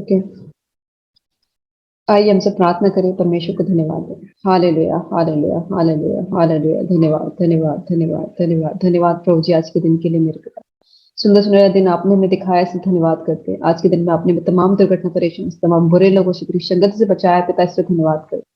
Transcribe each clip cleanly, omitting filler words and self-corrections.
Okay, आइए हम सब प्रार्थना करें, परमेश्वर को धन्यवाद दें। Hallelujah, hallelujah, hallelujah, hallelujah. धन्यवाद, धन्यवाद, धन्यवाद, धन्यवाद, धन्यवाद प्रभु जी आज के दिन के लिए मेरे पिता। सुंदर सुनहरा दिन आपने हमें दिखाया, इसलिए धन्यवाद करते हैं। आज के दिन में आपने तमाम दुर्घटना परेशान, तमाम बुरे लोगों से, बुरी संगत से बचाया पिता, इसलिए धन्यवाद करते हैं।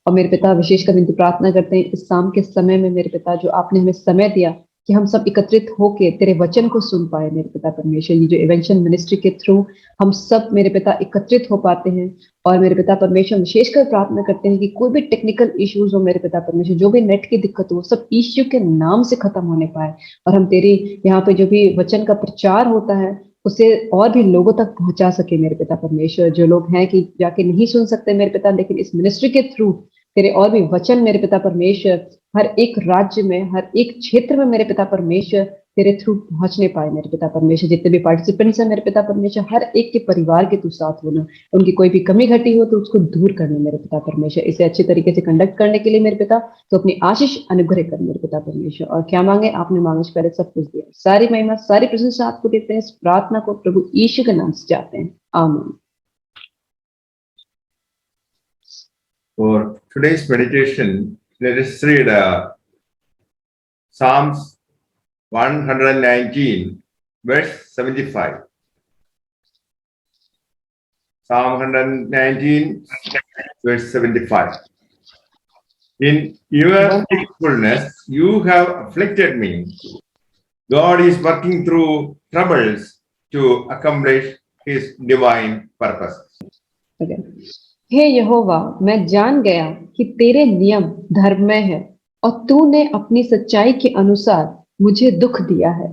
और मेरे पिता विशेष कर प्रार्थना करते हैं इस शाम के समय में मेरे पिता, जो आपने हमें समय दिया कि हम सब एकत्रित होके तेरे वचन को सुन पाए मेरे पिता परमेश्वर। ये जो इवेंशन मिनिस्ट्री के थ्रू हम सब मेरे पिता एकत्रित हो पाते हैं। और मेरे पिता परमेश्वर विशेषकर प्रार्थना करते हैं कि कोई भी टेक्निकल इश्यूज हो मेरे पिता परमेश्वर, जो भी नेट की दिक्कत हो, सब यीशु के नाम से खत्म होने पाए। और हम तेरी यहाँ पे जो भी वचन का प्रचार होता है उसे और भी लोगों तक पहुंचा सके मेरे पिता परमेश्वर। जो लोग हैं कि जाके नहीं सुन सकते मेरे पिता, लेकिन इस मिनिस्ट्री के थ्रू तेरे और भी वचन मेरे पिता परमेश्वर हर एक राज्य में, हर एक क्षेत्र में मेरे पिता परमेश्वर तेरे थ्रू पहुंचने पाए मेरे पिता परमेश्वर। जितने भी पार्टिसिपेंट्स हैं मेरे पिता परमेश्वर, हर एक के परिवार के तू साथ होना, उनकी कोई भी कमी घटी हो तो उसको दूर करना मेरे पिता परमेश्वर। इसे अच्छे तरीके से कंडक्ट करने के लिए मेरे पिता तो अपनी आशीष अनुग्रह कर मेरे पिता परमेश्वर। और क्या मांगे आपने मांगे से पहले सब कुछ दिया। सारी महिमा सारी प्रशंसा आपको देते हैं। इस प्रार्थना को प्रभु यीशु के नाम से चाहते हैं, आमीन। For today's meditation, let us read Psalms 119, verse 75. Psalm 119, verse 75. In your faithfulness, you have afflicted me. God is working through troubles to accomplish His divine purpose. Okay. हे यहोवा, मैं जान गया कि तेरे नियम धर्ममय है और तूने अपनी सच्चाई के अनुसार मुझे दुख दिया है।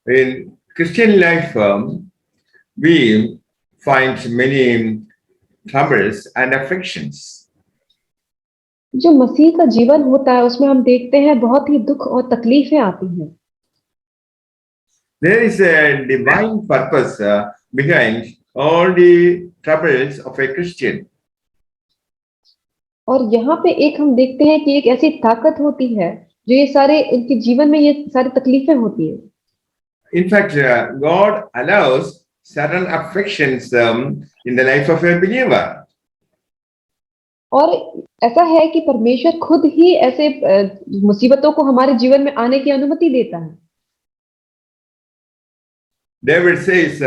In Christian life, we find many troubles and afflictions. जो मसीह का जीवन होता है उसमें हम देखते हैं बहुत ही दुख और तकलीफें आती हैं। There is a divine purpose behind all the troubles of a Christian. और यहाँ पे एक हम देखते हैं कि एक ऐसी ताकत होती है जो ये सारे इनके जीवन में ये सारी तकलीफें होती है। In fact, God allows certain afflictions in the life of a believer. और ऐसा है कि परमेश्वर खुद ही ऐसे मुसीबतों को हमारे जीवन में आने की अनुमति देता है। David says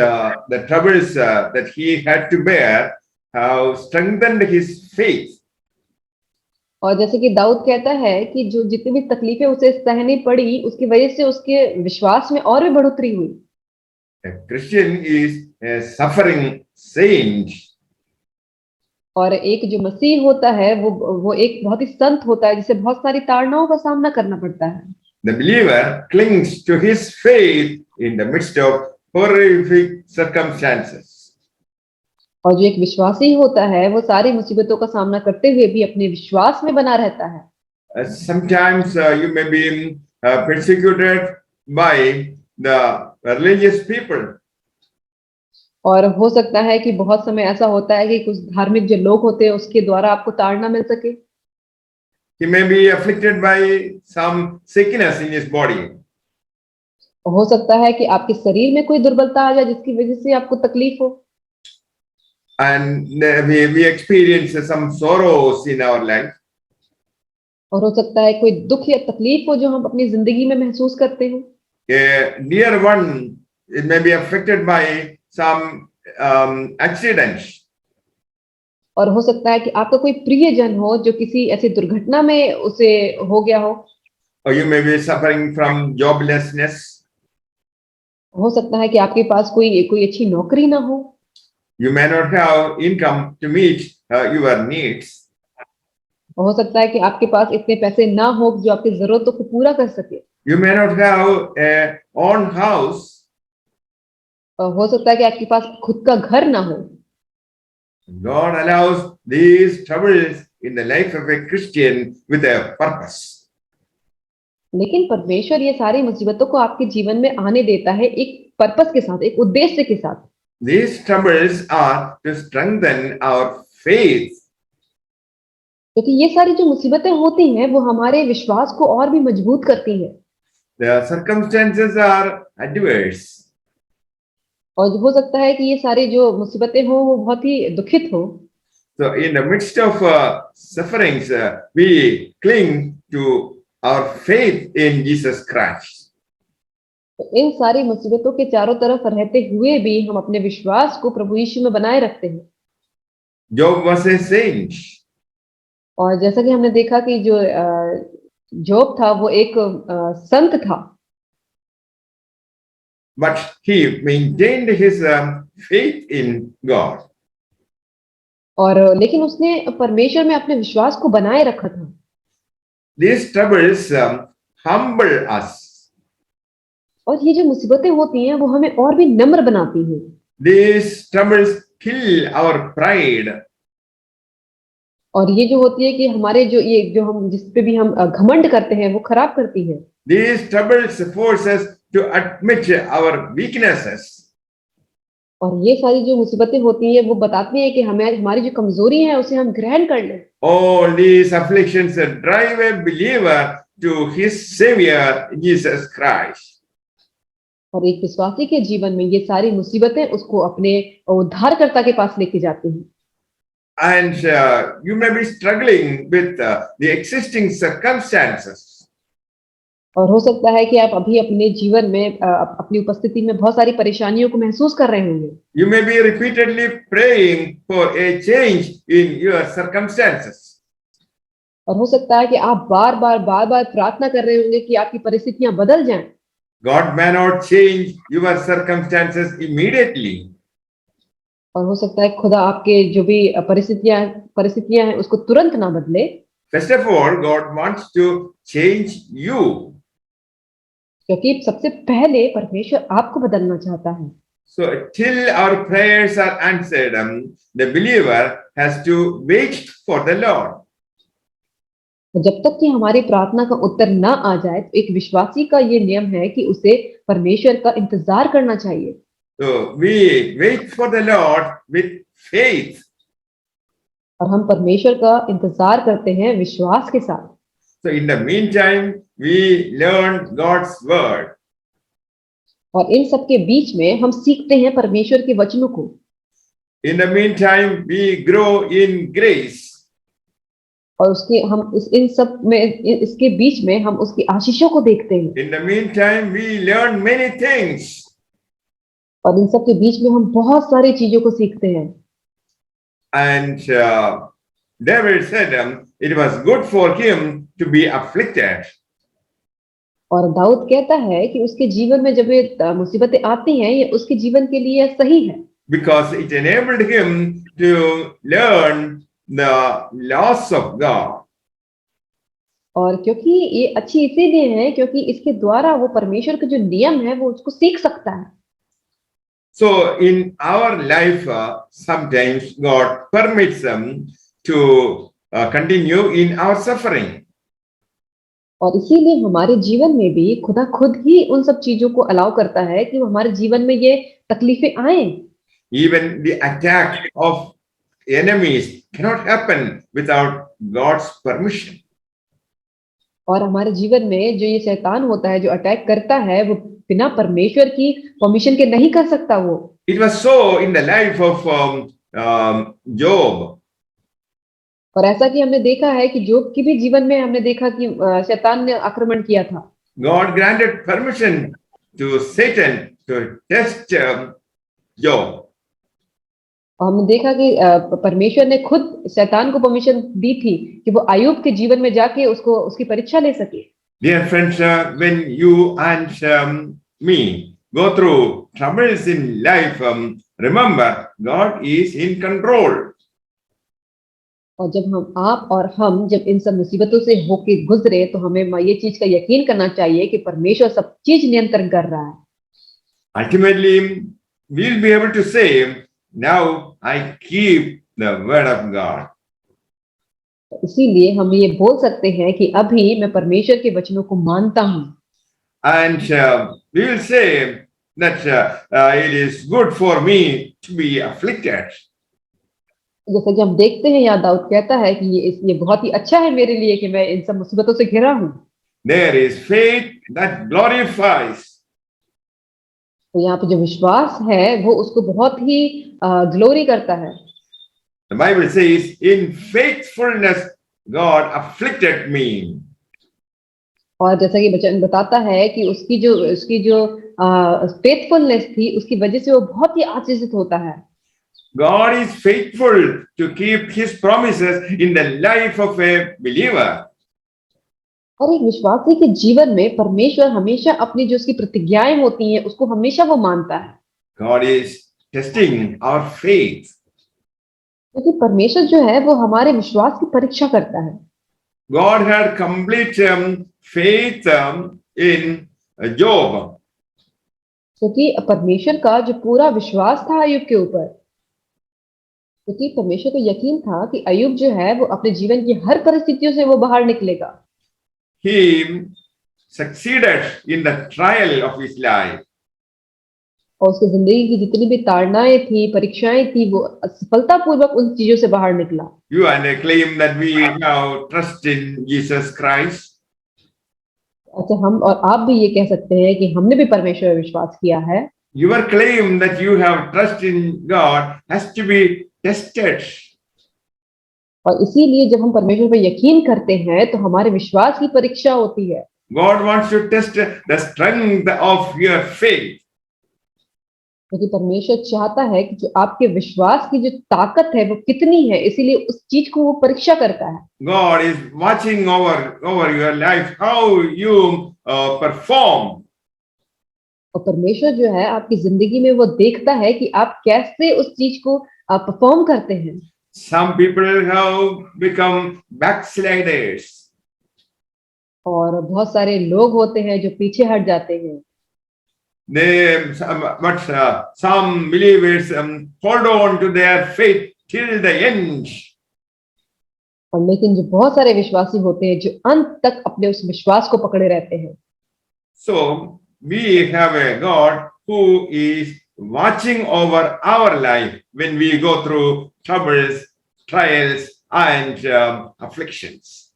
the troubles that he had to bear have strengthened his faith. और जैसे कि दाऊद कहता है कि जो जितनी भी तकलीफें उसे सहनी पड़ी उसकी वजह से उसके विश्वास में और भी बढ़ोतरी हुई। A Christian is a suffering saint. और एक जो मसीह होता है वो एक बहुत ही संत होता है जिसे बहुत सारी ताड़नाओं का सामना करना पड़ता है। The believer clings to his faith in the midst of horrific circumstances. और जो एक विश्वासी होता है वो सारी मुसीबतों का सामना करते हुए भी अपने विश्वास में बना रहता है। Sometimes you may be persecuted by the religious people. और हो सकता है कि बहुत समय ऐसा होता है कि कुछ धार्मिक जो लोग होते हैं उसके द्वारा आपको ताड़ना मिल सके। He may be afflicted by some sickness in his body. हो सकता है कि आपके शरीर में कोई दुर्बलता आ जाए जिसकी वजह से आपको तकलीफ हो। And we experience some sorrows in our life. और हो सकता है कोई दुख या तकलीफ हो जो हम अपनी जिंदगी में महसूस करते हैं। A dear one it may be affected by some accidents. और हो सकता है कि आपका कोई प्रियजन हो जो किसी ऐसी दुर्घटना में उसे हो गया हो। Or you may be suffering from joblessness. हो सकता है कि आपके पास कोई अच्छी नौकरी ना हो। You may not have income to meet your needs. हो सकता है कि आपके पास इतने पैसे ना हो जो आपकी जरूरतों को पूरा कर सके। You may not have a own house. हो सकता है कि आपके पास खुद का घर ना हो। God allows these troubles in the life of a Christian with a purpose. लेकिन परमेश्वर ये सारी मुसीबतों को आपके जीवन में आने देता है एक पर्पस के साथ, एक उद्देश्य के साथ। These troubles are to strengthen our faith. क्योंकि ये सारी जो मुसीबतें होती हैं वो हमारे विश्वास को और भी मजबूत करती हैं। The circumstances are adverse. और हो सकता है कि ये सारी जो मुसीबतें हों वो बहुत ही दुखित हो। So in the midst of sufferings, we cling to our faith in Jesus Christ. तो इन सारी मुसीबतों के चारों तरफ रहते हुए भी हम अपने विश्वास को प्रभु यीशु में बनाए रखते हैं। Job was a saint, और जैसा कि हमने देखा कि जो जोब था वो एक संत था, but he maintained his faith in God. और लेकिन उसने परमेश्वर में अपने विश्वास को बनाए रखा था। These troubles humble us. और ये जो मुसीबतें होती हैं वो हमें और भी नम्र बनाती हैं। These troubles kill our pride. और ये जो होती है कि हमारे जो हम जिस पे भी हम घमंड करते हैं वो खराब करती है। These troubles force us to admit our weaknesses. और ये सारी जो मुसीबतें होती हैं वो बताती हैं कि हमें हमारी जो कमजोरी है उसे हम ग्रहण कर लें। All these afflictions drive a believer to his Savior, Jesus Christ. और एक विश्वासी के जीवन में ये सारी मुसीबतें उसको अपने उद्धारकर्ता के पास लेके जाती हैं। And you may be struggling with the existing circumstances. और हो सकता है कि आप अभी अपने जीवन में अपनी उपस्थिति में बहुत सारी परेशानियों को महसूस कर रहे होंगे। You may be repeatedly praying for a change in your circumstances. और हो सकता है कि आप बार बार प्रार्थना कर रहे होंगे कि आपकी परिस्थितियां बदल जाएं। God may not change your circumstances immediately. और हो सकता है खुदा आपके जो भी परिस्थितियां हैं उसको तुरंत ना बदले। First of all, God wants to change you. क्योंकि सबसे पहले परमेश्वर आपको बदलना चाहता है। So till our prayers are answered, the believer has to wait for the Lord. जब तक कि हमारी प्रार्थना का उत्तर ना आ जाए तो एक विश्वासी का ये नियम है कि उसे परमेश्वर का इंतजार करना चाहिए। So we wait for the Lord with faith. और हम परमेश्वर का इंतजार करते हैं विश्वास के साथ। So in the meantime, we learn God's word. और इन सब के बीच में हम सीखते हैं परमेश्वर के वचनों को। In the meantime, we grow in grace. और इन सब में इसके बीच में हम उसकी आशीषों को देखते हैं। In the meantime, we learn many things. और इन सब के बीच में हम बहुत सारी चीजों को सीखते हैं। And David said it was good for him to be afflicted. और दाऊद कहता है कि उसके जीवन में जब ये मुसीबतें आती हैं ये उसके जीवन के लिए सही है। Because it enabled him to learn the laws of God. और क्योंकि ये अच्छी इसीलिए है क्योंकि इसके द्वारा वो परमेश्वर के जो नियम है वो उसको सीख सकता है। So in our life, sometimes God permits them to continue in our suffering. और इसीलिए हमारे जीवन में भी खुदा खुद ही उन सब चीजों को अलाउ करता है कि हमारे जीवन में ये तकलीफें आए। Even the attack of enemies cannot happen without God's permission. और हमारे जीवन में जो ये शैतान होता है जो अटैक करता है वो बिना परमेश्वर की परमिशन के नहीं कर सकता वो। It was so in the life of Job. और ऐसा कि हमने देखा है कि जोब की भी जीवन में हमने देखा कि शैतान ने आक्रमण किया था। God granted permission to Satan to test Job. और हमने देखा कि परमेश्वर ने खुद शैतान को परमिशन दी थी कि वो अय्यूब के जीवन में जाके उसकी परीक्षा ले सके। Dear friends, when you and me go through troubles in life, remember God is in control. और जब आप और हम जब इन सब मुसीबतों से होके गुजरे तो हमें ये चीज का यकीन करना चाहिए कि परमेश्वर सब चीज नियंत्रण कर रहा है। Ultimately, we'll be able to say, now I keep the word of God. इसीलिए हम ये बोल सकते हैं कि अभी मैं परमेश्वर के वचनों को मानता हूँ। And we will say that it is good for me to be afflicted. जैसे कि हम देखते हैं यहाँ दाऊद कहता है कि ये बहुत ही अच्छा है मेरे लिए कि मैं इन सब मुसीबतों से घिरा हूँ। There is faith that glorifies. तो यहाँ पे जो विश्वास है वो उसको बहुत ही ग्लोरी करता है। The Bible says, in faithfulness, God afflicted me. और जैसा कि वचन बताता है कि उसकी जो फेथफुलनेस थी, उसकी वजह से वो बहुत ही आशीषित होता है। God is faithful to keep his promises in the life of a believer. और एक विश्वासी के जीवन में परमेश्वर हमेशा अपनी जो उसकी प्रतिज्ञाएं होती हैं उसको हमेशा वो मानता है, God is testing our faith. क्योंकि परमेश्वर जो है वो हमारे विश्वास की परीक्षा करता है। God had complete faith in Job. क्योंकि परमेश्वर का जो पूरा विश्वास था अय्यूब के ऊपर, क्योंकि परमेश्वर को यकीन था कि अय्यूब जो है वो अपने जीवन की हर परिस्थितियों से वो बाहर निकलेगा। He succeeded in the trial of his life. और उसकी जिंदगी की जितनी भी ताड़नाएं थी, परीक्षाएं थी, वो सफलतापूर्वक उन चीजों से बाहर निकला। You and I claim that we now trust in Jesus Christ. अच्छा, हम और आप भी ये कह सकते हैं कि हमने भी परमेश्वर पर विश्वास किया है। Your claim that you have trust in God has to be tested. और इसीलिए जब हम परमेश्वर पर यकीन करते हैं तो हमारे विश्वास की परीक्षा होती है। God wants to test the strength of your faith. क्योंकि परमेश्वर चाहता है कि जो आपके विश्वास की जो ताकत है वो कितनी है, इसीलिए उस चीज को वो परीक्षा करता है। God is watching over your life, how you perform. और परमेश्वर जो है आपकी जिंदगी में वो देखता है कि आप कैसे उस चीज को परफॉर्म करते हैं। Some people have become backsliders. और बहुत सारे लोग होते हैं जो पीछे हट जाते हैं। Some believers hold on to their faith till the end. और लेकिन जो बहुत सारे विश्वासी होते हैं जो अंत तक अपने उस विश्वास को पकड़े रहते हैं। So we have a God who is watching over our life when we go through troubles, trials, and afflictions.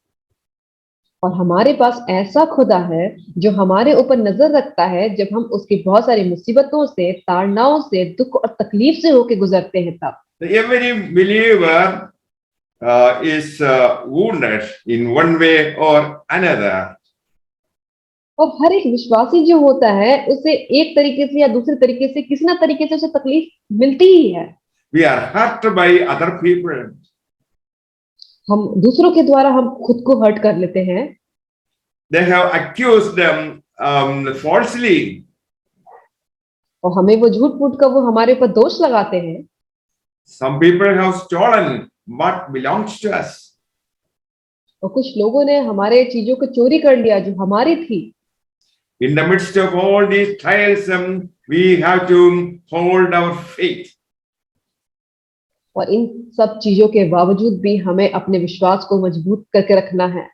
और हमारे पास ऐसा खुदा है जो हमारे ऊपर नजर रखता है जब हम उसकी बहुत सारी मुसीबतों से, ताड़नाओं से, दुख और तकलीफ से होके गुजरते हैं तब। Every believer is wounded in one way or another. और हर एक विश्वासी जो होता है उसे एक तरीके से या दूसरे तरीके से, किसी ना तरीके से उसे तकलीफ मिलती ही है। We are hurt by other people. हम दूसरों के द्वारा हम खुद को हर्ट कर लेते हैं। They have accused them falsely. और हमें वो झूठ मूठ का वो हमारे ऊपर दोष लगाते हैं। Some people have stolen what belongs to us. और कुछ लोगों ने हमारे चीजों को चोरी कर लिया जो हमारी थी। In the midst of all these trials, we have to hold our faith. और इन सब चीजों के बावजूद भी हमें अपने विश्वास को मजबूत करके रखना है।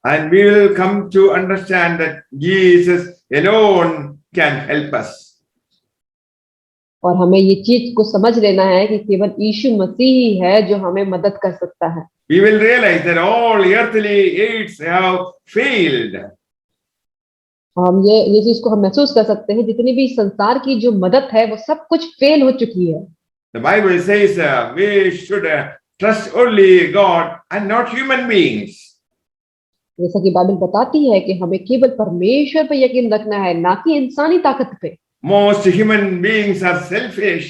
And we will come to understand that Jesus alone can help us. और हमें ये चीज को समझ लेना है कि केवल यीशु मसीह ही है जो हमें मदद कर सकता है। We will realize that all earthly aids have failed. हम ये चीज को हम महसूस कर सकते हैं, जितनी भी संसार की जो मदद है वो सब कुछ फेल हो चुकी है। The Bible says we should trust only God and not human beings. जैसा कि बाइबल बताती है कि हमें केवल परमेश्वर पर यकीन रखना है, ना कि इंसानी ताकत पे। Most human beings are selfish.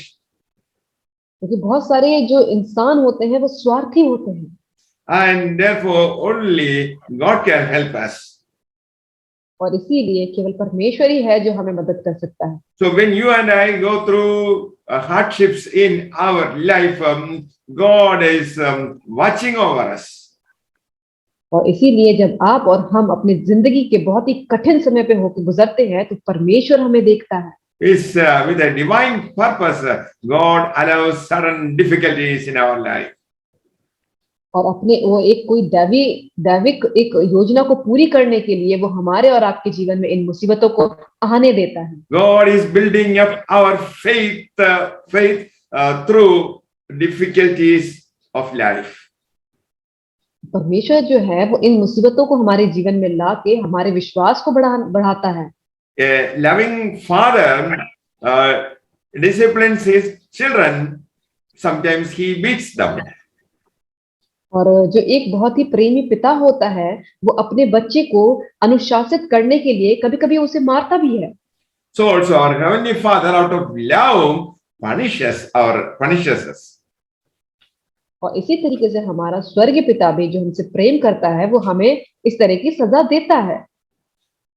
क्योंकि बहुत सारे जो इंसान होते हैं वो स्वार्थी होते हैं। And therefore only God can help us. और इसीलिए केवल परमेश्वर ही है जो हमें मदद कर सकता है। So when you and I go through hardships in our life, God is watching over us. और iसीलिए जब आप और हम अपनी जिंदगी के बहुत ही कठिन समय पे होकर गुजरते हैं तो परमेश्वर हमें देखता है। It's with a divine purpose, God allows certain difficulties in our life. और अपने वो एक कोई दैविक एक योजना को पूरी करने के लिए वो हमारे और आपके जीवन में इन मुसीबतों को आने देता है। God is building up our faith through difficulties of life. परमेश्वर जो है वो इन मुसीबतों को हमारे जीवन में ला के हमारे विश्वास को बढ़ाता है। A loving father disciplines his children, sometimes he beats them. और जो एक बहुत ही प्रेमी पिता होता है, वो अपने बच्चे को अनुशासित करने के लिए कभी-कभी उसे मारता भी है। So also our Heavenly Father, out of love, punishes us. और इसी तरीके से हमारा स्वर्गीय पिता भी जो हमसे प्रेम करता है, वो हमें इस तरह की सजा देता है।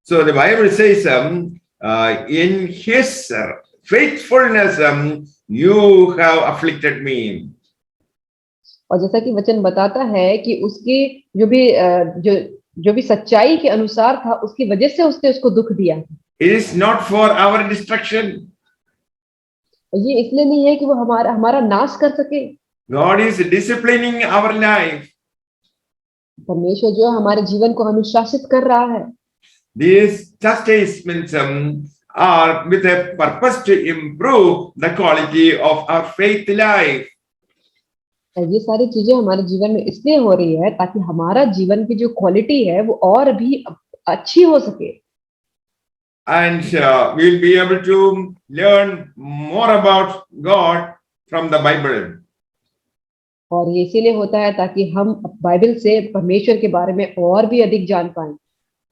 So the Bible says, in His faithfulness, you have afflicted me. और जैसा कि वचन बताता है कि उसकी जो भी सच्चाई के अनुसार था, उसकी वजह से उसने उसको दुख दिया। It is not for our destruction. ये इसलिए नहीं है कि वो हमारा नाश कर सके। God is disciplining our life. परमेश्वर जो है हमारे जीवन को अनुशासित कर रहा है। These chastisements are with a purpose to improve the quality of our faith life. ये सारी चीजें हमारे जीवन में इसलिए हो रही है ताकि हमारा जीवन की जो क्वालिटी है वो और भी अच्छी हो सके। And we'll be able to learn more about God from the Bible. और ये इसीलिए होता है ताकि हम बाइबल से परमेश्वर के बारे में और भी अधिक जान पाएं।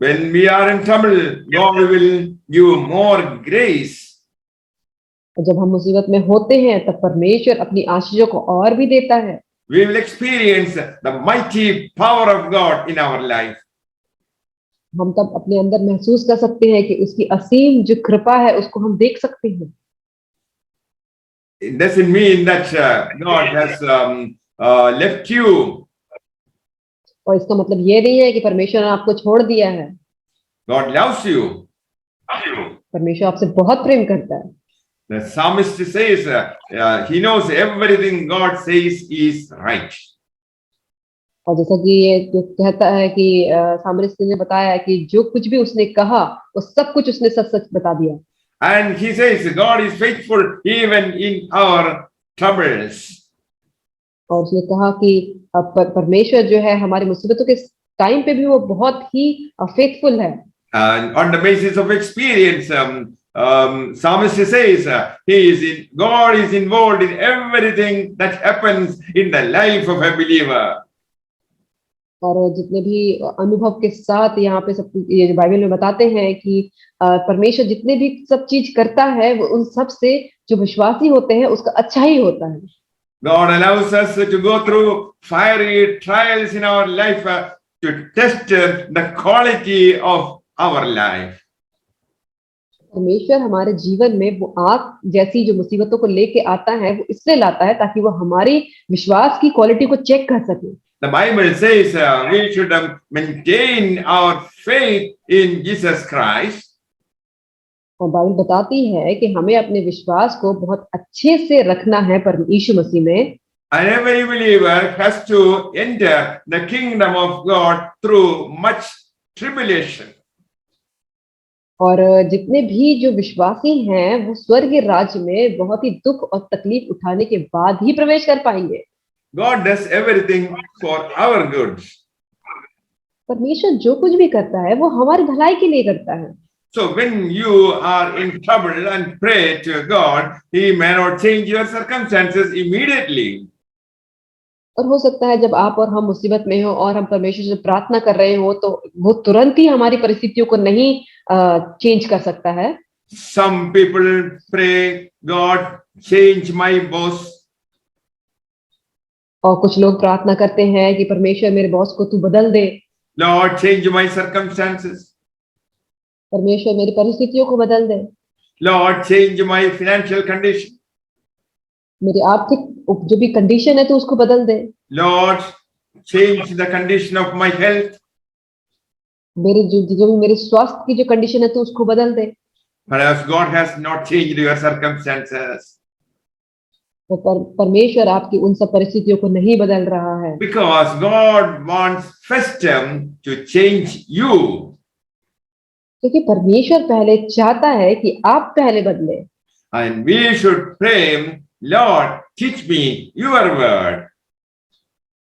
When we are in trouble, God will give more grace. और जब हम मुसीबत में होते हैं तब परमेश्वर अपनी आशीषों को और भी देता है। We will experience the mighty power of God in our life. हम तब अपने अंदर महसूस कर सकते हैं कि उसकी असीम जो कृपा है उसको हम देख सकते हैं। It doesn't mean that God has left you. और इसका मतलब ये नहीं है कि परमेश्वर ने आपको छोड़ दिया है। God loves you. परमेश्वर आपसे बहुत प्रेम करता है। The psalmist says he knows everything God says is right. और जैसा कि ये जो कहता है कि सामरिस ने बताया कि जो कुछ भी उसने कहा वो सब कुछ उसने सच सच बता दिया। And he says God is faithful even in our troubles. और उसने कहा कि परमेश्वर जो है हमारी मुसीबतों के टाइम पे भी वो बहुत ही फेथफुल है। And on the basis of experience, psalmist says God is involved in everything that happens in the life of a believer. और जितने भी अनुभव के साथ यहाँ पे सब ये जो बाइबल में बताते हैं कि परमेश्वर जितने भी सब चीज करता है वो उन सब से जो विश्वासी होते हैं उसका अच्छा ही होता है। God allows us to go through fiery trials in our life to test the quality of our life. परमेश्वर हमारे जीवन में वो आग जैसी जो मुसीबतों को लेके आता है वो इसलिए लाता है ताकि वो हमारी विश्वास की क्वालिटी को चेक कर सके। The Bible says we should maintain our faith in Jesus Christ. और बाइबल बताती है कि हमें अपने विश्वास को बहुत अच्छे से रखना है पर यीशु मसीह में। And every believer has to enter the kingdom of God through much tribulation. और जितने भी जो विश्वासी हैं वो स्वर्गीय राज्य में बहुत ही दुख और तकलीफ उठाने के बाद ही प्रवेश कर पाएंगे। God does everything for our good. परमेश्वर जो कुछ भी करता है वो हमारी भलाई के लिए करता है। So when you are in trouble and pray to God, He may not change your circumstances immediately. और हो सकता है जब आप और हम मुसीबत में हो और हम परमेश्वर से प्रार्थना कर रहे हो तो वो तुरंत ही हमारी परिस्थितियों को नहीं चेंज कर सकता है। Some people pray, God, change my boss. और कुछ लोग प्रार्थना करते हैं कि परमेश्वर मेरे बॉस को तू बदल दे। Lord, change my circumstances. परमेश्वर मेरी परिस्थितियों को बदल दे। Lord, change my financial condition. मेरी आर्थिक जो भी कंडीशन है तो उसको बदल दे। Lord, change the condition of my health. मेरे जो भी मेरे स्वास्थ्य की जो कंडीशन है तो उसको बदल दे। Perhaps God has not changed your circumstances. तो परमेश्वर आपकी उन सब परिस्थितियों को नहीं बदल रहा है। Because God wants first to change you. क्योंकि परमेश्वर पहले चाहता है कि आप पहले बदले। And we should pray, Lord, teach me your word.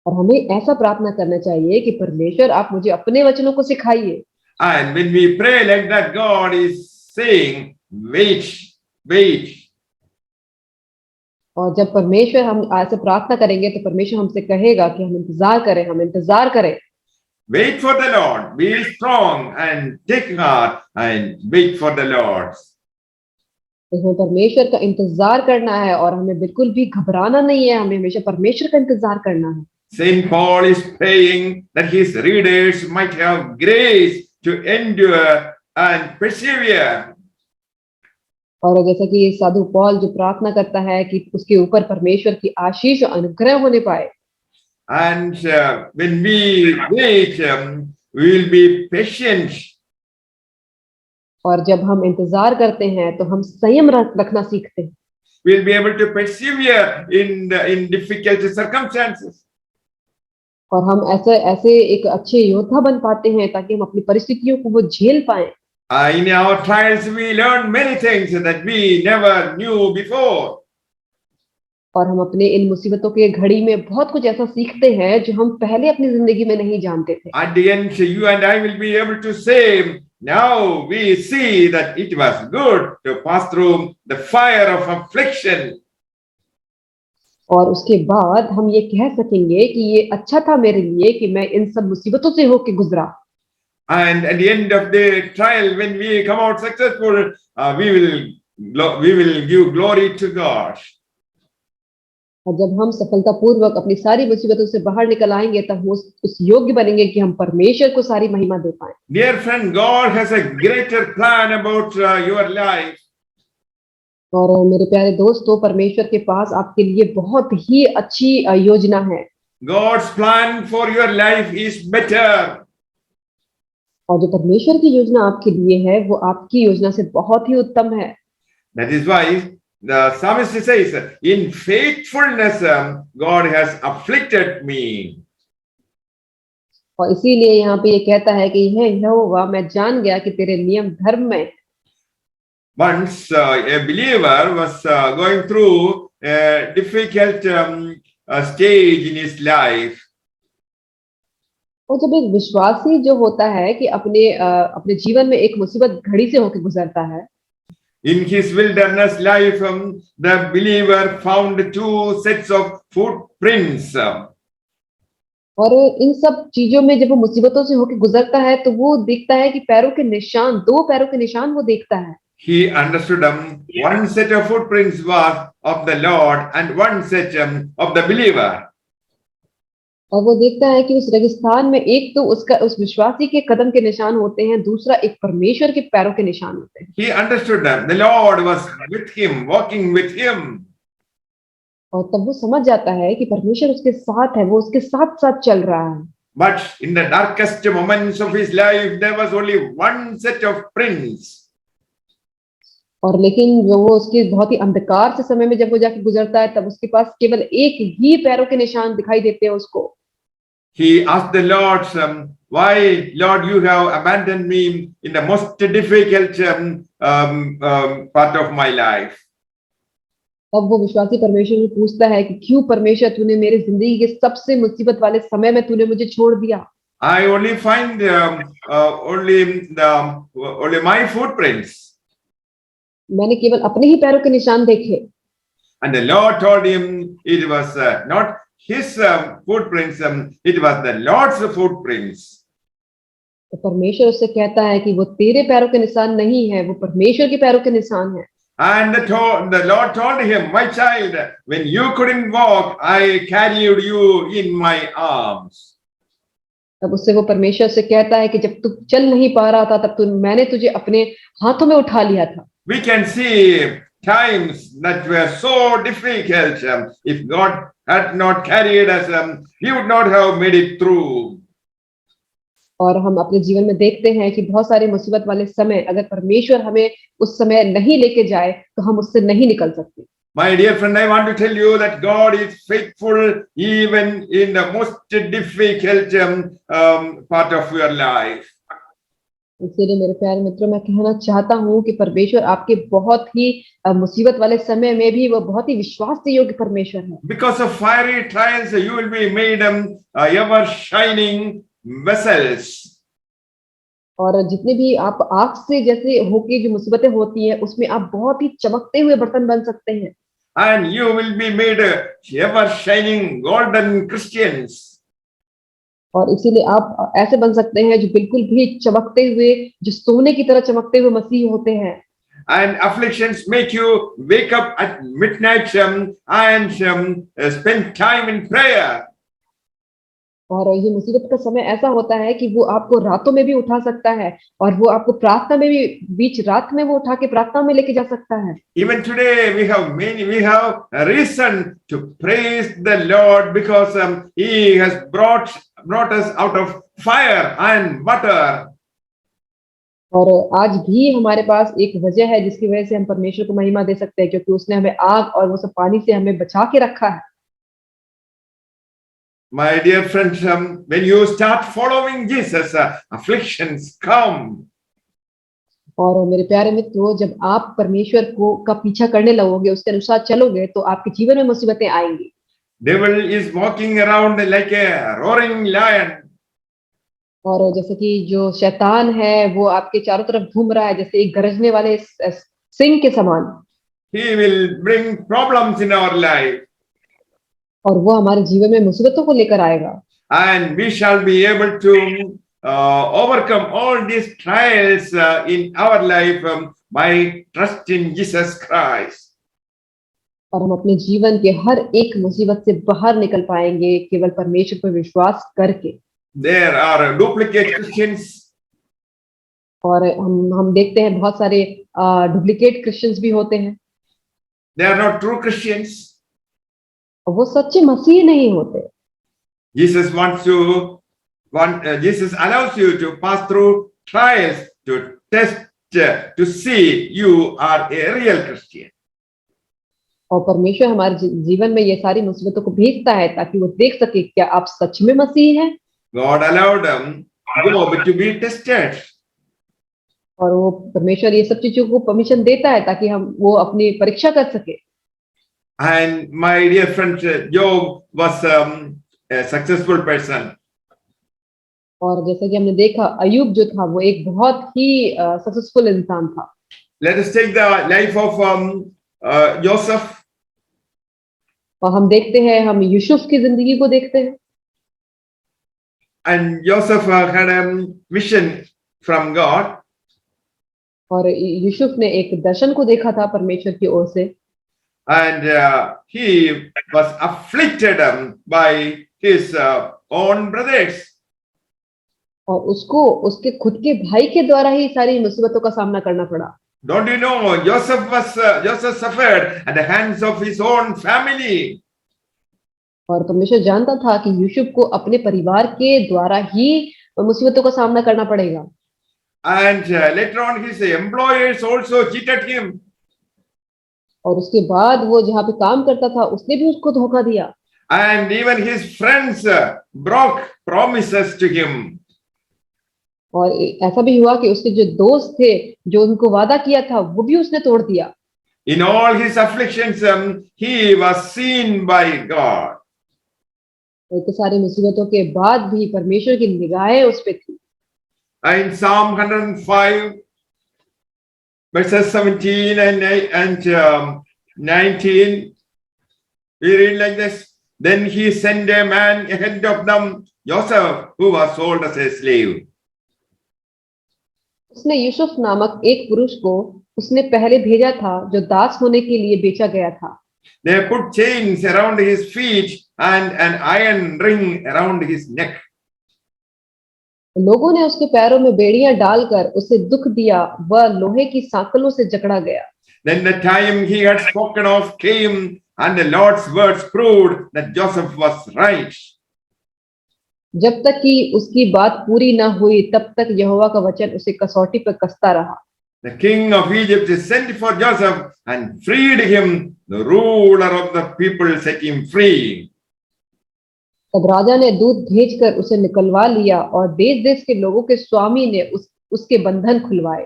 और हमें ऐसा प्रार्थना करना चाहिए कि परमेश्वर आप मुझे अपने वचनों को सिखाइए। And when we pray like that, God is saying, wait, wait. और जब परमेश्वर हम आज से प्रार्थना करेंगे तो परमेश्वर हमसे कहेगा कि हम इंतजार करें। Wait for the Lord. Be strong and take heart and wait for the Lord. तो हमें परमेश्वर का इंतजार करना है और हमें बिल्कुल भी घबराना नहीं है, हमें हमेशा परमेश्वर का इंतजार करना है। Saint Paul is praying that his readers might have grace to endure and persevere. और जैसा कि साधु पौल जो प्रार्थना करता है कि उसके ऊपर परमेश्वर की आशीष और अनुग्रह होने पाए। And when we wait, we will be patient. और जब हम इंतजार करते हैं तो हम संयम रखना सीखते हैं। We'll be able to persevere in difficult circumstances. और हम ऐसे एक अच्छे योद्धा बन पाते हैं ताकि हम अपनी परिस्थितियों को वो झेल पाएं। In our trials, we learn many things that we never knew before. और हम अपने इन मुसीबतों के घड़ी में बहुत कुछ ऐसा सीखते हैं जो हम पहले अपनी जिंदगी में नहीं जानते थे। At the end, you and I will be able to say, now we see that it was good to pass through the fire of affliction. और उसके बाद हम ये कह सकेंगे कि ये अच्छा था मेरे लिए कि मैं इन सब मुसीबतों से होके गुजरा। And at the end of the trial, when we come out successful, we will give glory to God. और जब हम सफलतापूर्वक अपनी सारी मुसीबतों से बाहर निकल आएंगे तब हम उस योग्य बनेंगे कि हम परमेश्वर को सारी महिमा दे पाएं। Dear friend, God has a greater plan about your life. और मेरे प्यारे दोस्तों, परमेश्वर के पास आपके लिए बहुत ही अच्छी योजना है। God's plan for your life is better. और जो परमेश्वर की योजना आपके लिए है वो आपकी योजना से बहुत ही उत्तम है। That is why the psalmist says, in faithfulness, God has afflicted me. और इसीलिए यहाँ पे ये कहता है कि हे यहोवा, मैं जान गया कि तेरे नियम धर्म में। Once a believer was going through a difficult stage in his life. और जब एक विश्वासी जो होता है कि अपने जीवन में एक मुसीबत घड़ी से होकर गुजरता है। In his wilderness life, the believer found two sets of footprints. और इन सब चीजों में जब वो मुसीबतों से होकर गुजरता है तो वो देखता है कि पैरों के निशान, दो पैरों के निशान वो देखता है। He understood one set of footprints was of the Lord and one set of the believer. और वो देखता है कि उस रेगिस्तान में एक तो उस विश्वासी के कदम के निशान होते हैं, दूसरा एक परमेश्वर के पैरों के निशान होते हैं। He understood that the Lord was with him, walking with him. और तब वो समझ जाता है कि परमेश्वर उसके साथ है, वो उसके साथ साथ चल रहा है। But in the darkest moments of his life, there was only one set of prints. और लेकिन जो वो उसके बहुत ही अंधकार से समय में जब वो जाके गुजरता है तब उसके पास केवल एक ही पैरों के निशान दिखाई देते हैं उसको। He asked the Lord, why, Lord, you have abandoned me in the most difficult part of my life? अब वो विश्वासी परमेश्वर से पूछता है कि क्यों परमेश्वर तूने मेरे जिंदगी के सबसे मुसीबत वाले समय में तूने मुझे छोड़ दिया। I only find only my footprints. मैंने केवल अपने ही पैरों के निशान देखे। And the Lord told him it was not his footprints, it was the Lord's footprints. तो परमेश्वर उससे कहता है कि वो तेरे पैरों के निशान नहीं है, वो परमेश्वर के पैरों के निशान है। And the Lord told him, my child, when you couldn't walk, I carried you in my arms. तब उससे वो परमेश्वर से कहता है कि जब तू चल नहीं पा रहा था तब मैंने तुझे अपने हाथों में उठा लिया था। We can see times that were so difficult. If God had not carried us, He would not have made it through. और हम अपने जीवन में देखते हैं कि बहुत सारे मुसीबत वाले समय अगर परमेश्वर हमें उस समय नहीं लेके जाए तो हम उससे नहीं निकल सकते। My dear friend, I want to tell you that God is faithful even in the most difficult part of your life. इसलिए मेरे प्यारे मित्रों, मैं कहना चाहता हूँ कि परमेश्वर आपके बहुत ही मुसीबत वाले समय में भी वो बहुत ही विश्वास योग्य परमेश्वर है। Because of fiery trials, you will be made ever shining vessels. और जितने भी आप आग से जैसे होके जो मुसीबतें होती हैं उसमें आप बहुत ही चमकते हुए बर्तन बन सकते हैं। And you will be made ever shining golden Christians. और इसीलिए आप ऐसे बन सकते हैं जो बिल्कुल भी चमकते हुए, जो सोने की तरह चमकते हुए मसीह होते हैं। And afflictions make you wake up at midnight and spend time in prayer. और ये मुसीबत का समय ऐसा होता है कि वो आपको रातों में भी उठा सकता है और वो आपको प्रार्थना में भी बीच रात में वो उठा के प्रार्थना में लेके जा सकता है। Even today we have a reason to praise the Lord because He has brought us out of fire and water. और आज भी हमारे पास एक वजह है जिसकी वजह से हम परमेश्वर को महिमा दे सकते हैं, क्योंकि उसने हमें आग और वो सब पानी से हमें बचा के रखा है। My dear friends, when you start following Jesus, afflictions come. और मेरे प्यारे मित्रों, जब आप परमेश्वर को का पीछा करने लगोगे, उसके अनुसार चलोगे, तो आपके जीवन में मुसीबतें आएंगी। Devil is walking around like a roaring lion. और जैसे कि जो शैतान है वो आपके चारों तरफ घूम रहा है जैसे एक गरजने वाले सिंह के समान। He will bring problems in our life. और वो हमारे जीवन में मुसीबतों को लेकर आएगा। And we shall be able to overcome all these trials in our life by trust in Jesus Christ. और हम अपने जीवन के हर एक मुसीबत से बाहर निकल पाएंगे केवल परमेश्वर पर विश्वास करके। There are duplicate Christians. और हम देखते हैं बहुत सारे डुप्लीकेट क्रिश्चियंस भी होते हैं। They are not true Christians. और वो सच्चे मसीह नहीं होते। Jesus allows you to pass through trials to test to see you are a real Christian. और परमेश्वर हमारे जीवन में ये सारी मुसीबतों को भेजता है ताकि वो देख सके क्या आप सच में मसीह हैं। God allowed Job to be tested. और वो परमेश्वर ये सब चीजों को परमिशन देता है ताकि हम वो अपनी परीक्षा कर सके। And my dear friend, Job was a successful person. और जैसा कि हमने देखा अय्यूब जो था वो एक बहुत ही सक्सेसफुल इंसान था। Let us take the life of Joseph. और हम देखते हैं, हम यूसुफ की जिंदगी को देखते हैं। And Joseph had a vision from God. और यूसुफ ने एक दर्शन को देखा था परमेश्वर की ओर से। And he was afflicted by his own brothers. और उसको उसके खुद के भाई के द्वारा ही सारी मुसीबतों का सामना करना पड़ा। Don't you know Joseph suffered at the hands of his own family. और परमेश्वर जानता था कि यूसुफ को अपने परिवार के द्वारा ही मुसीबतों का सामना करना पड़ेगा। And later on his employers also cheated him. और उसके बाद वो जहाँ पे काम करता था उसने भी उसको धोखा दिया। And even his friends broke promises to him. और ऐसा भी हुआ कि उसके जो दोस्त थे जो उनको वादा किया था वो भी उसने तोड़ दिया। In all his afflictions, he was seen by God. इतने सारी मुसीबतों के बाद भी परमेश्वर की निगाहें उस पे थी। In Psalm 105, verses 17 and 19, we read like this. Then he sent a man ahead of them, Joseph, who was sold as a slave. उसने यूसुफ नामक एक पुरुष को उसने पहले भेजा था जो दास होने के लिए बेचा गया था। They put chains around his feet and an iron ring around his neck. लोगों ने उसके पैरों में बेड़ियां डालकर उसे दुख दिया, वह लोहे की सांकलों से जकड़ा गया। Then the time he had spoken of came, and the Lord's words proved that Joseph was right. जब तक कि उसकी बात पूरी न हुई तब तक यहोवा का वचन उसे कसौटी पर कसता रहा। The king of Egypt sent for Joseph and freed him. The ruler of the people set him free. तब राजा ने दूत भेजकर उसे निकलवा लिया और देश देश के लोगों के स्वामी ने उसके बंधन खुलवाए।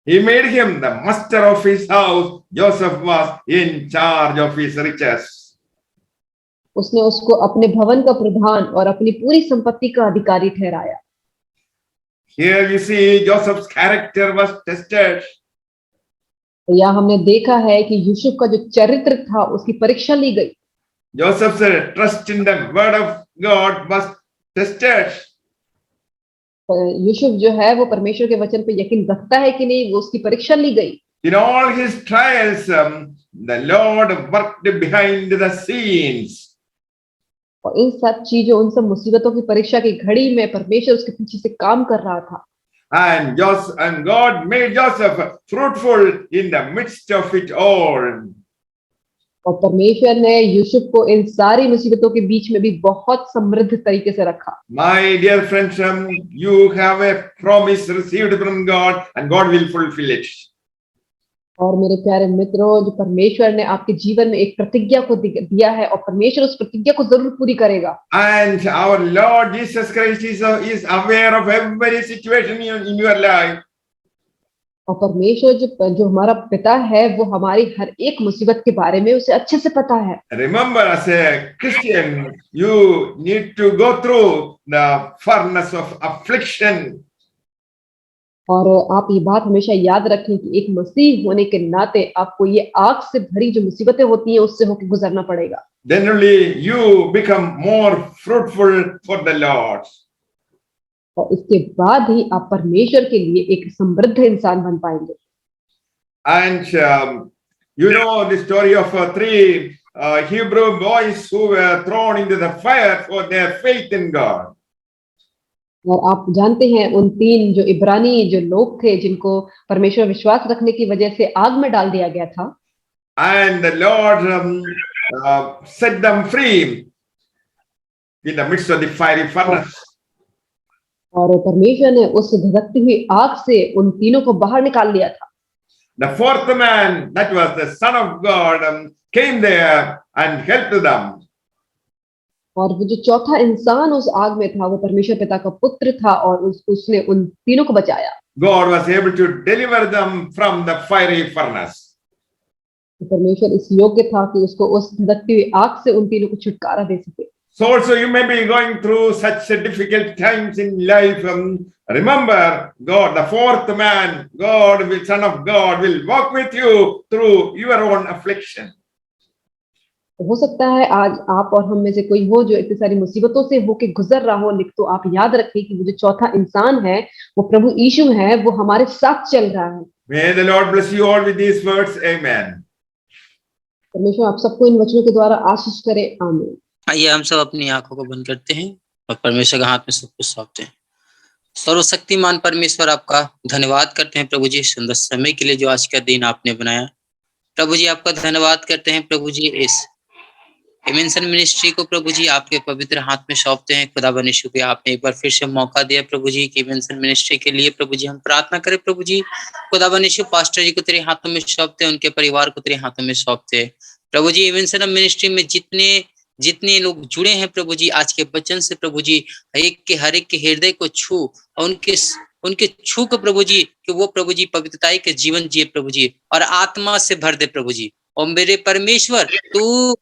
He made him the master of his house. Joseph was in charge of his riches. उसने उसको अपने भवन का प्रधान और अपनी पूरी संपत्ति का अधिकारी ठहराया। Here you see Joseph's character was tested. या हमने देखा है कि यूसुफ का जो चरित्र था उसकी परीक्षा ली गई। Joseph's trust in the word of God was tested. Yusuf जो है वो परमेश्वर के वचन पे यकीन रखता है कि नहीं, वो उसकी परीक्षा ली गई। In all his trials, the Lord worked behind the scenes. और इन सब चीजों, उन सब मुसीबतों की परीक्षा की घड़ी में परमेश्वर उसके पीछे से काम कर रहा था। And God made Joseph fruitful in the midst of it all. और परमेश्वर ने यूसुफ को इन सारी मुसीबतों के बीच में भी बहुत समृद्ध तरीके से रखा। My dear friends, you have a promise received from God, and God will fulfill it. और मेरे प्यारे मित्रों, जो परमेश्वर ने आपके जीवन में एक प्रतिज्ञा को दिया है और परमेश्वर उस प्रतिज्ञा को जरूर पूरी करेगा। And our Lord Jesus Christ is aware of every situation in your life. और परमेश्वर जो हमारा पिता है वो हमारी हर एक मुसीबत के बारे में उसे अच्छे से पता है। Remember, as a Christian, you need to go through the furnace of affliction. और आप ये बात हमेशा याद रखें कि एक मसीह होने के नाते आपको ये आग से भरी जो मुसीबतें होती हैं उससे होकर गुजरना पड़ेगा। Then only you become more fruitful for the Lord. और इसके बाद ही आप परमेश्वर के लिए एक समृद्ध इंसान बन पाएंगे। And you know the story of three Hebrew boys who were thrown into the fire for their faith in God. और आप जानते हैं उन तीन जो इब्रानी जो लोग थे जिनको परमेश्वर विश्वास रखने की वजह से आग में डाल दिया गया था। And the Lord set them free in the midst of the fiery furnace. और परमेश्वर ने उस धधकती हुई आग से उन तीनों को बाहर निकाल लिया था। The fourth man, that was the Son of God, came there and helped them. और वो जो चौथा इंसान उस आग में था वो परमेश्वर पिता का पुत्र था और उसने उन तीनों को बचाया। God was able to deliver them from the fiery furnace. परमेश्वर इस योग्य था कि उसको उस धधकती हुई आग से उन तीनों को छुटकारा दे सके। So also you may be going through such difficult times in life. Remember, God, the fourth man, God, the Son of God, will walk with you through your own affliction. हो सकता है आज आप और हम में से कोई हो जो इतनी सारी मुसीबतों से होके गुजर रहा हो, लेकिन तो आप याद रखिए कि वो जो चौथा इंसान है वो प्रभु यीशु है, वो हमारे साथ चल रहा है। May the Lord bless you all with these words. Amen. परमेश्वर आप सबको इन वचनों के द्वारा आशीष करे। आमीन। आइए हम सब अपनी आंखों को बंद करते हैं और परमेश्वर के हाथ में सब कुछ सौंपते हैं। सर्वशक्तिमान परमेश्वर, आपका धन्यवाद करते हैं प्रभु जी सुंदर समय के लिए जो आज का दिन आपने बनाया। प्रभु जी आपका धन्यवाद करते हैं प्रभु जी, इस इमेंशन मिनिस्ट्री को प्रभु जी आपके पवित्र हाथ में सौंपते हैं। खुदा बनिशु के आपने एक बार फिर से मौका दिया प्रभु जी कि इमेंशन मिनिस्ट्री के लिए प्रभु जी हम प्रार्थना करें। प्रभु जी खुदा बनिशु पास्टर जी को तेरे हाथों में सौंपते हैं, उनके परिवार को तेरे हाथों में सौंपते हैं। प्रभु जी इमेंशन मिनिस्ट्री में जितने लोग जुड़े हैं प्रभु जी आज के वचन से प्रभु जी हर एक के हृदय को छू और उनके छू को प्रभु जी कि वो प्रभु जी पवित्रताई के जीवन जिए प्रभु जी और आत्मा से भर दे प्रभु जी। और मेरे परमेश्वर तू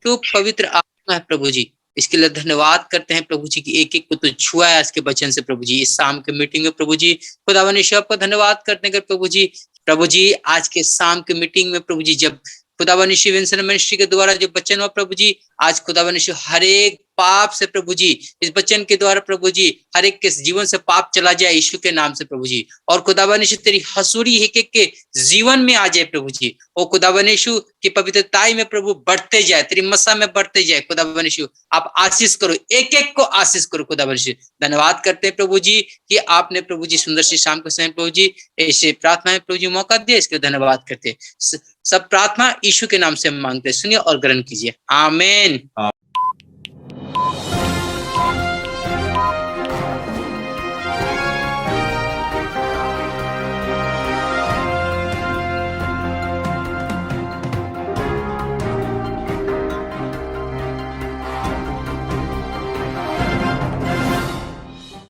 पवित्र आत्मा है प्रभु जी, इसके लिए धन्यवाद करते हैं प्रभु जी कि एक एक को तू छुआ है आज के वचन से प्रभु जी। इस शाम के मीटिंग में प्रभु जी खुदावन यीशु आपका धन्यवाद करते हैं प्रभु जी आज के शाम के मीटिंग में प्रभु जी जब खुदावन यीशु इवेंशन मिनिस्ट्री के द्वारा जो वचन हुआ प्रभु जी, आज खुदावन यीशु हर एक पाप से प्रभु जी इस वचन के द्वारा प्रभु जी हर एक के जीवन से पाप चला जाए यीशु के नाम से प्रभु जी। और खुदावन यीशु तेरी हसूरी एक एक के जीवन में आ जाए प्रभु जी। और खुदावन यीशु की पवित्रताई में प्रभु बढ़ते जाए, तेरी मसा में बढ़ते जाए। खुदावन यीशु आप आशीष करो, एक एक को आशीष करो। खुदावन यीशु धन्यवाद करते हैं प्रभु जी कि आपने प्रभु जी सुंदर सी शाम के समय प्रभु जी ऐसे प्रार्थना में प्रभु जी मौका दिया, इसके लिए धन्यवाद करते हैं। सब प्रार्थना यीशु के नाम से मांगते, सुनिए और ग्रहण कीजिए। आमीन।